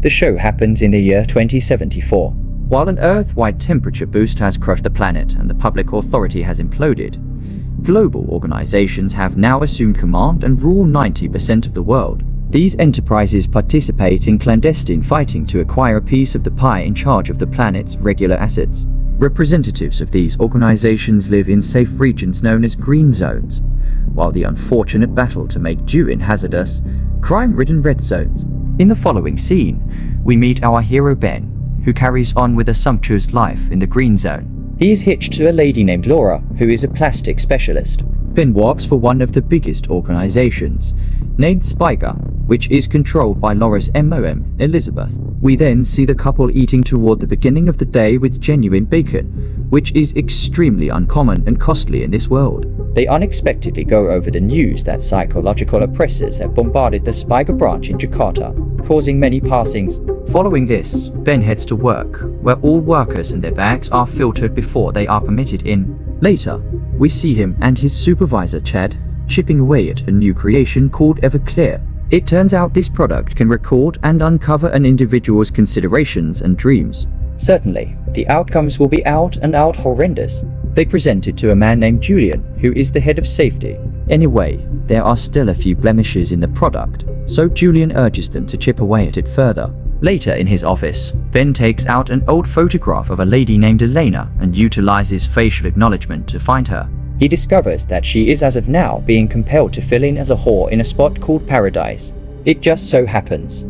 The show happens in the year 2074. While an Earth-wide temperature boost has crushed the planet and the public authority has imploded, global organizations have now assumed command and rule 90% of the world. These enterprises participate in clandestine fighting to acquire a piece of the pie in charge of the planet's regular assets. Representatives of these organizations live in safe regions known as green zones, while the unfortunate battle to make Duin hazardous, crime-ridden red zones. In the following scene, we meet our hero Ben, who carries on with a sumptuous life in the green zone. He is hitched to a lady named Laura, who is a plastic specialist. Ben works for one of the biggest organizations, named Spiker, which is controlled by Laura's MOM, Elizabeth. We then see the couple eating toward the beginning of the day with genuine bacon, which is extremely uncommon and costly in this world. They unexpectedly go over the news that psychological oppressors have bombarded the Spiker branch in Jakarta, causing many passings. Following this, Ben heads to work, where all workers and their bags are filtered before they are permitted in. Later, we see him and his supervisor Chad chipping away at a new creation called Everclear. It turns out this product can record and uncover an individual's considerations and dreams. Certainly, the outcomes will be out and out horrendous. They present it to a man named Julian, who is the head of safety. Anyway, there are still a few blemishes in the product, so Julian urges them to chip away at it further. Later in his office, Ben takes out an old photograph of a lady named Elena and utilizes facial acknowledgement to find her. He discovers that she is as of now being compelled to fill in as a whore in a spot called Paradise. It just so happens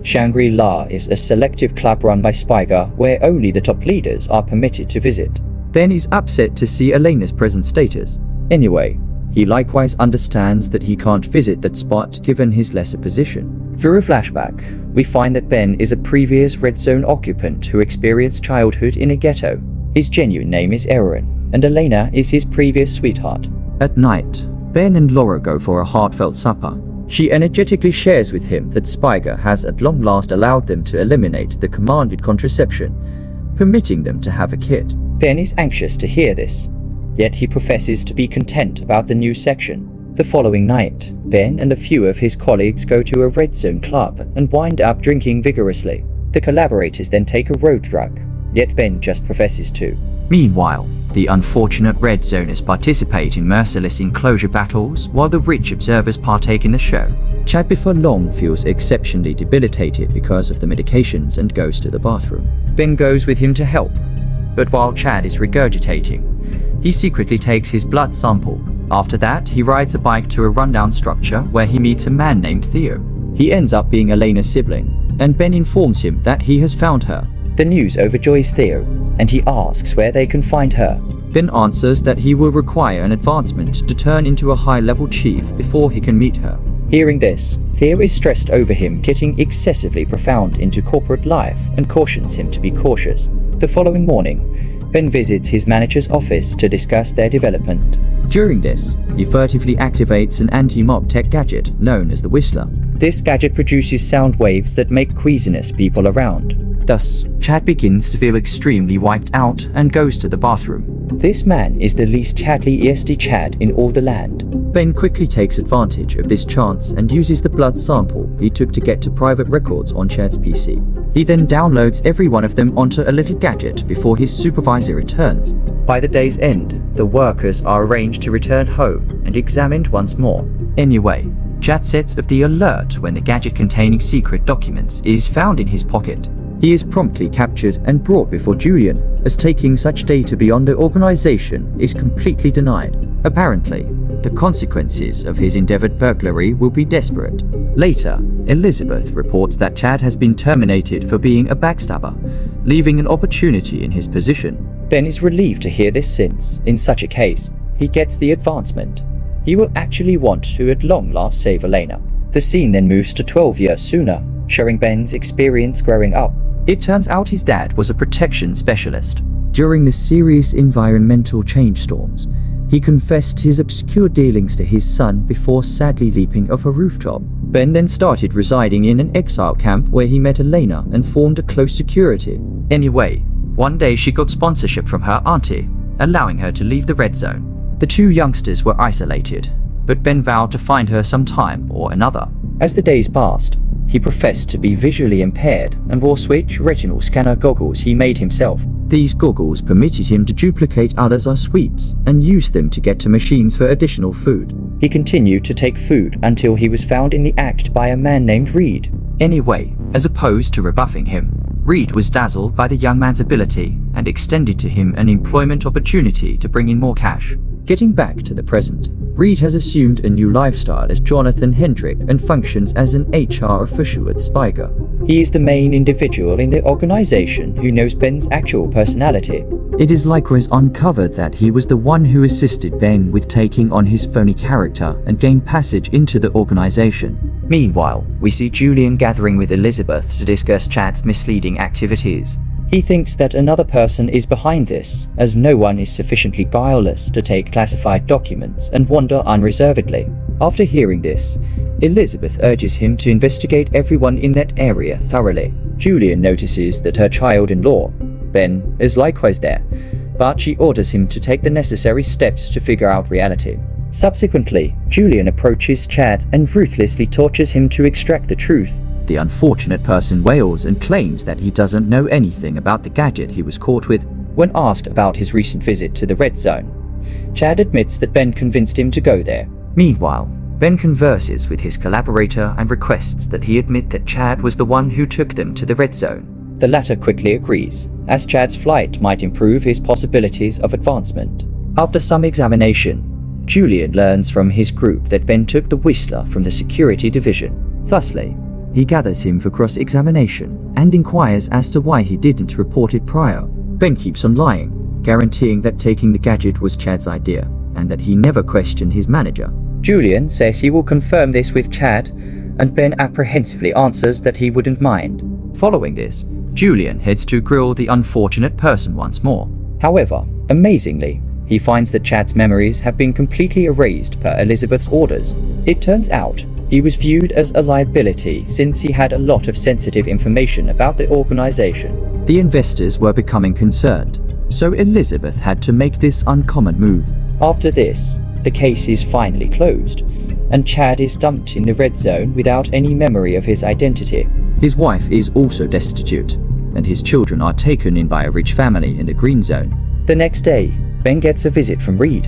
Shangri-La is a selective club run by Spiker where only the top leaders are permitted to visit. Ben is upset to see Elena's present status. Anyway, he likewise understands that he can't visit that spot given his lesser position. Through a flashback, we find that Ben is a previous Red Zone occupant who experienced childhood in a ghetto. His genuine name is Aaron, and Elena is his previous sweetheart. At night, Ben and Laura go for a heartfelt supper. She energetically shares with him that Spiker has at long last allowed them to eliminate the commanded contraception, permitting them to have a kid. Ben is anxious to hear this, yet he professes to be content about the new section. The following night, Ben and a few of his colleagues go to a Red Zone club and wind up drinking vigorously. The collaborators then take a road drug, yet Ben just professes to. Meanwhile, the unfortunate Red Zoners participate in merciless enclosure battles while the rich observers partake in the show. Chad before long feels exceptionally debilitated because of the medications and goes to the bathroom. Ben goes with him to help, but while Chad is regurgitating, he secretly takes his blood sample. After that, he rides a bike to a rundown structure where he meets a man named Theo. He ends up being Elena's sibling, and Ben informs him that he has found her. The news overjoys Theo, and he asks where they can find her. Ben answers that he will require an advancement to turn into a high-level chief before he can meet her. Hearing this, Theo is stressed over him getting excessively profound into corporate life and cautions him to be cautious. The following morning, Ben visits his manager's office to discuss their development. During this, he furtively activates an anti-mob tech gadget known as the Whistler. This gadget produces sound waves that make queasiness people around. Thus, Chad begins to feel extremely wiped out and goes to the bathroom. This man is the least Chadly ESD Chad in all the land. Ben quickly takes advantage of this chance and uses the blood sample he took to get to private records on Chad's PC. He then downloads every one of them onto a little gadget before his supervisor returns. By the day's end, the workers are arranged to return home and examined once more. Anyway, Chad sets off the alert when the gadget containing secret documents is found in his pocket. He is promptly captured and brought before Julian, as taking such data beyond the organization is completely denied. Apparently, the consequences of his endeavored burglary will be desperate. Later, Elizabeth reports that Chad has been terminated for being a backstabber, leaving an opportunity in his position. Ben is relieved to hear this since, in such a case, he gets the advancement. He will actually want to at long last save Elena. The scene then moves to 12 years sooner, showing Ben's experience growing up. It turns out his dad was a protection specialist. During the serious environmental change storms, he confessed his obscure dealings to his son before sadly leaping off a rooftop. Ben then started residing in an exile camp where he met Elena and formed a close security. Anyway, one day she got sponsorship from her auntie, allowing her to leave the Red Zone. The two youngsters were isolated, but Ben vowed to find her sometime or another. As the days passed, He professed to be visually impaired and wore switch retinal scanner goggles he made himself. These goggles permitted him to duplicate others' sweeps and use them to get to machines for additional food. He continued to take food until he was found in the act by a man named Reed. Anyway, as opposed to rebuffing him, Reed was dazzled by the young man's ability and extended to him an employment opportunity to bring in more cash. Getting back to the present, Reed has assumed a new lifestyle as Jonathan Hendrick and functions as an HR official at Spiker. He is the main individual in the organization who knows Ben's actual personality. It is likewise uncovered that he was the one who assisted Ben with taking on his phony character and gained passage into the organization. Meanwhile, we see Julian gathering with Elizabeth to discuss Chad's misleading activities. He thinks that another person is behind this, as no one is sufficiently guileless to take classified documents and wander unreservedly. After hearing this, Elizabeth urges him to investigate everyone in that area thoroughly. Julian notices that her child-in-law, Ben, is likewise there, but she orders him to take the necessary steps to figure out reality. Subsequently, Julian approaches Chad and ruthlessly tortures him to extract the truth. The unfortunate person wails and claims that he doesn't know anything about the gadget he was caught with. When asked about his recent visit to the Red Zone, Chad admits that Ben convinced him to go there. Meanwhile, Ben converses with his collaborator and requests that he admit that Chad was the one who took them to the Red Zone. The latter quickly agrees, as Chad's flight might improve his possibilities of advancement. After some examination, Julian learns from his group that Ben took the Whistler from the security division. Thusly, he gathers him for cross-examination and inquires as to why he didn't report it prior. Ben keeps on lying, guaranteeing that taking the gadget was Chad's idea and that he never questioned his manager. Julian says he will confirm this with Chad, and Ben apprehensively answers that he wouldn't mind. Following this, Julian heads to grill the unfortunate person once more. However, amazingly, he finds that Chad's memories have been completely erased per Elizabeth's orders. It turns out he was viewed as a liability since he had a lot of sensitive information about the organization. The investors were becoming concerned, so Elizabeth had to make this uncommon move. After this, the case is finally closed, and Chad is dumped in the Red Zone without any memory of his identity. His wife is also destitute, and his children are taken in by a rich family in the Green Zone. The next day, Ben gets a visit from Reed,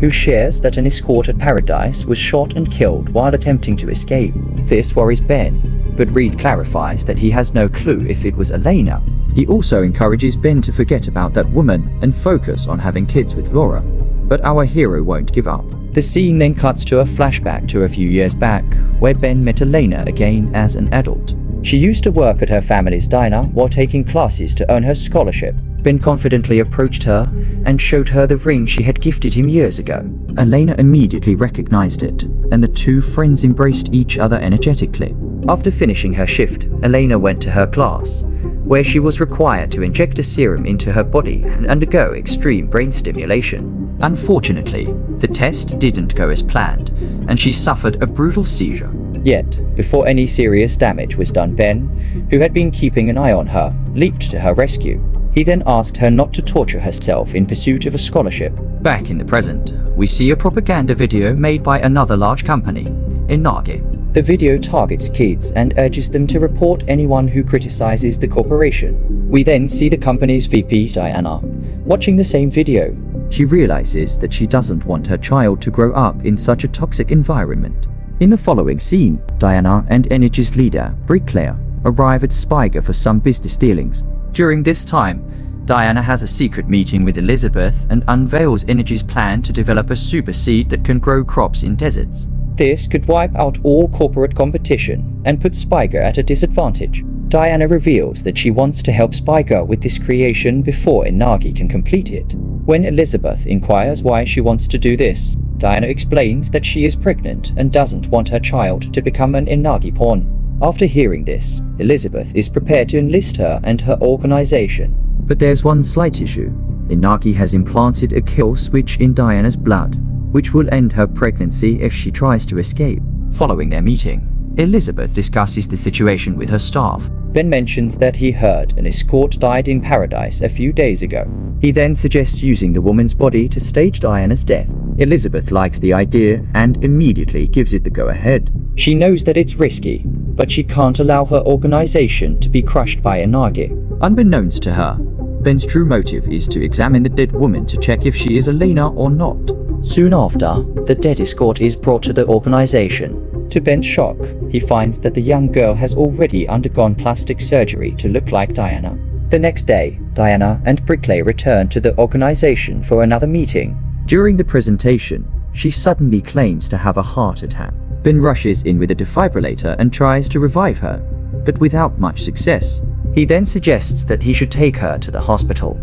who shares that an escort at Paradise was shot and killed while attempting to escape. This worries Ben, but Reed clarifies that he has no clue if it was Elena. He also encourages Ben to forget about that woman and focus on having kids with Laura, but our hero won't give up. The scene then cuts to a flashback to a few years back, where Ben met Elena again as an adult. She used to work at her family's diner while taking classes to earn her scholarship. Ben confidently approached her and showed her the ring she had gifted him years ago. Elena immediately recognized it, and the two friends embraced each other energetically. After finishing her shift, Elena went to her class, where she was required to inject a serum into her body and undergo extreme brain stimulation. Unfortunately, the test didn't go as planned, and she suffered a brutal seizure. Yet, before any serious damage was done, Ben, who had been keeping an eye on her, leaped to her rescue. He then asked her not to torture herself in pursuit of a scholarship. Back in the present, we see a propaganda video made by another large company, Inagi. The video targets kids and urges them to report anyone who criticizes the corporation. We then see the company's VP, Diana, watching the same video. She realizes that she doesn't want her child to grow up in such a toxic environment. In the following scene, Diana and Energy's leader, Bricklayer, arrive at Spiker for some business dealings. During this time, Diana has a secret meeting with Elizabeth and unveils Energy's plan to develop a super seed that can grow crops in deserts. This could wipe out all corporate competition and put Spiker at a disadvantage. Diana reveals that she wants to help Spiker with this creation before Inagi can complete it. When Elizabeth inquires why she wants to do this, Diana explains that she is pregnant and doesn't want her child to become an Inagi pawn. After hearing this, Elizabeth is prepared to enlist her and her organization. But there's one slight issue. Inagi has implanted a kill switch in Diana's blood, which will end her pregnancy if she tries to escape. Following their meeting, Elizabeth discusses the situation with her staff. Ben mentions that he heard an escort died in Paradise a few days ago. He then suggests using the woman's body to stage Diana's death. Elizabeth likes the idea and immediately gives it the go-ahead. She knows that it's risky, but she can't allow her organization to be crushed by Inagi. Unbeknownst to her, Ben's true motive is to examine the dead woman to check if she is Elena or not. Soon after, the dead escort is brought to the organization. To Ben's shock, he finds that the young girl has already undergone plastic surgery to look like Diana. The next day, Diana and Brickley return to the organization for another meeting. During the presentation, she suddenly claims to have a heart attack. Ben rushes in with a defibrillator and tries to revive her, but without much success. He then suggests that he should take her to the hospital,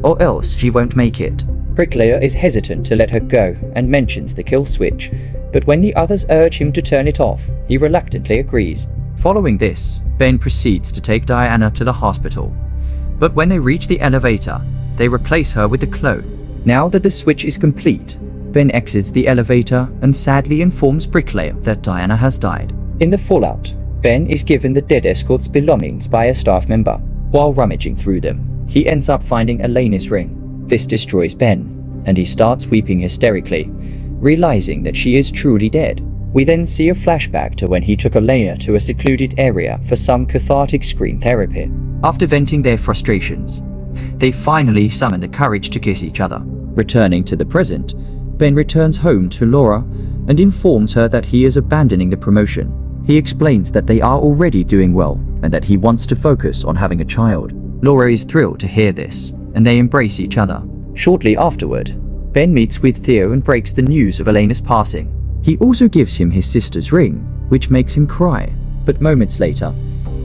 or else she won't make it. Bricklayer is hesitant to let her go and mentions the kill switch, but when the others urge him to turn it off, he reluctantly agrees. Following this, Ben proceeds to take Diana to the hospital, but when they reach the elevator, they replace her with the clone. Now that the switch is complete, Ben exits the elevator and sadly informs Bricklayer that Diana has died. In the fallout, Ben is given the dead escort's belongings by a staff member. While rummaging through them, he ends up finding Elena's ring. This destroys Ben, and he starts weeping hysterically, realizing that she is truly dead. We then see a flashback to when he took Elena to a secluded area for some cathartic screen therapy. After venting their frustrations, they finally summon the courage to kiss each other. Returning to the present, Ben returns home to Laura and informs her that he is abandoning the promotion. He explains that they are already doing well and that he wants to focus on having a child. Laura is thrilled to hear this, and they embrace each other. Shortly afterward, Ben meets with Theo and breaks the news of Elena's passing. He also gives him his sister's ring, which makes him cry. But moments later,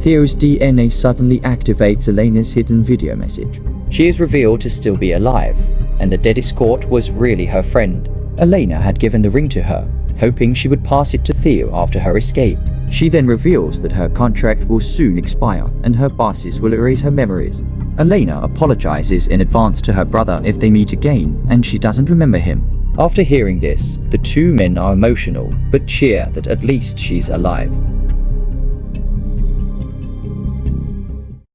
Theo's DNA suddenly activates Elena's hidden video message. She is revealed to still be alive, and the dead escort was really her friend. Elena had given the ring to her, hoping she would pass it to Theo after her escape. She then reveals that her contract will soon expire and her bosses will erase her memories. Elena apologizes in advance to her brother if they meet again, and she doesn't remember him. After hearing this, the two men are emotional, but cheer that at least she's alive.